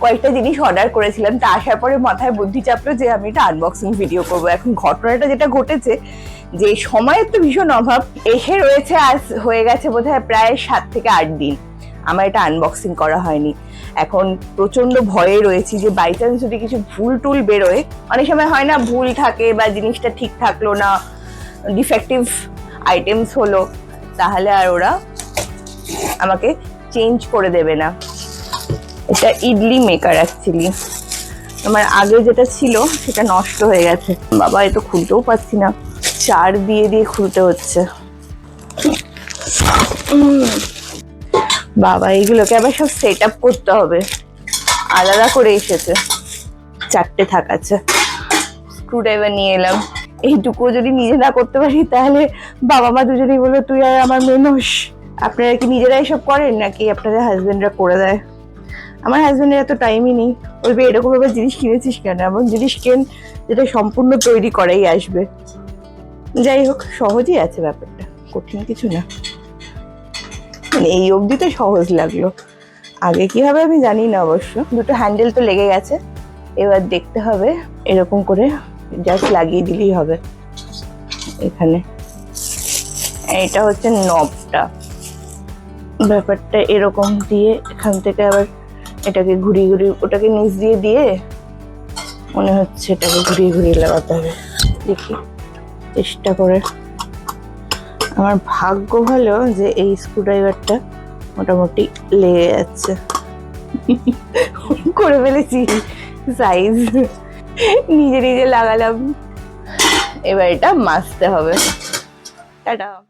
কয়েকটা জিনিস অর্ডার করেছিলাম, তা আসার পরে মাথায় বুদ্ধি চাপলো যে আমি এটা আনবক্সিং ভিডিও করবো। এখন ঘটনাটা যেটা ঘটেছে, যে সময়ের তো ভীষণ অভাব, এসে রয়েছে আজ হয়ে গেছে বোধহয় প্রায় 7 থেকে 8 দিন আমার এটা আনবক্সিং করা হয়নি। এখন প্রচন্ড ভয়ে রয়েছি যে বাই চান্স যদি কিছু ভুল টুল বেরোয়, অনেক সময় হয় না ভুল থাকে বা জিনিসটা ঠিক থাকলো না, ডিফেক্টিভ আইটেমস হলো, তাহলে আর ওরা আমাকে চেঞ্জ করে দেবে না। এটা ইডলি মেকার অ্যাকচুয়ালি, আমার আগে যেটা ছিল সেটা নষ্ট হয়ে গেছে। বাবা এ তো খুলতেও পারছি না, চার দিয়ে দিয়ে খুলতে হচ্ছে। বাবা এইগুলোকে আবার সব সেট আপ করতে হবে, আলাদা করে এসেছে, 4টে থাকাচ্ছে। স্ক্রুড্রাইভার নিয়ে এলাম, এইটুকু যদি নিজে না করতে পারি তাহলে বাবা মা দুজনেই বলবে তুই আর আমার মেনস। আপনারা কি নিজেরাই সব করেন নাকি আপনাদের হাজবেন্ডরা করে দেয়? আমার হাজবেন্ডের এত টাইমই নেই, বলবে এরকম ভাবে জিনিস কিনেছিস কেন, এমন জিনিস কেন যেটা সম্পূর্ণ তৈরি করাই আসবে। যাই হোক, সহজই আছে ব্যাপারটা, কঠিন কিছু না। মানে এই অবধি তো সহজ লাগলো, আগে কি হবে আমি জানি না অবশ্য। দুটো হ্যান্ডেল তো লেগে গেছে, এবার দেখতে হবে এরকম করে জাস্ট লাগিয়ে দিলেই হবে। এখানে এটা হচ্ছে নবটা, ব্যাপারটা এরকম দিয়ে এখান থেকে আবার এটাকে ঘুরিয়ে ঘুরিয়ে ওটাকে নিচ দিয়ে দিয়ে মনে হচ্ছে এটাকে ঘুরিয়ে ঘুরিয়ে লাগাতে হবে। দেখি চেষ্টা করে। আমার ভাগ্য ভালো যে এই স্ক্রুড্রাইভারটা মোটামুটি লেগে যাচ্ছে। করে ফেলেছি সাইজ, নিজে নিজে লাগালাম। এবার এটা মাজতে হবে। টাটা।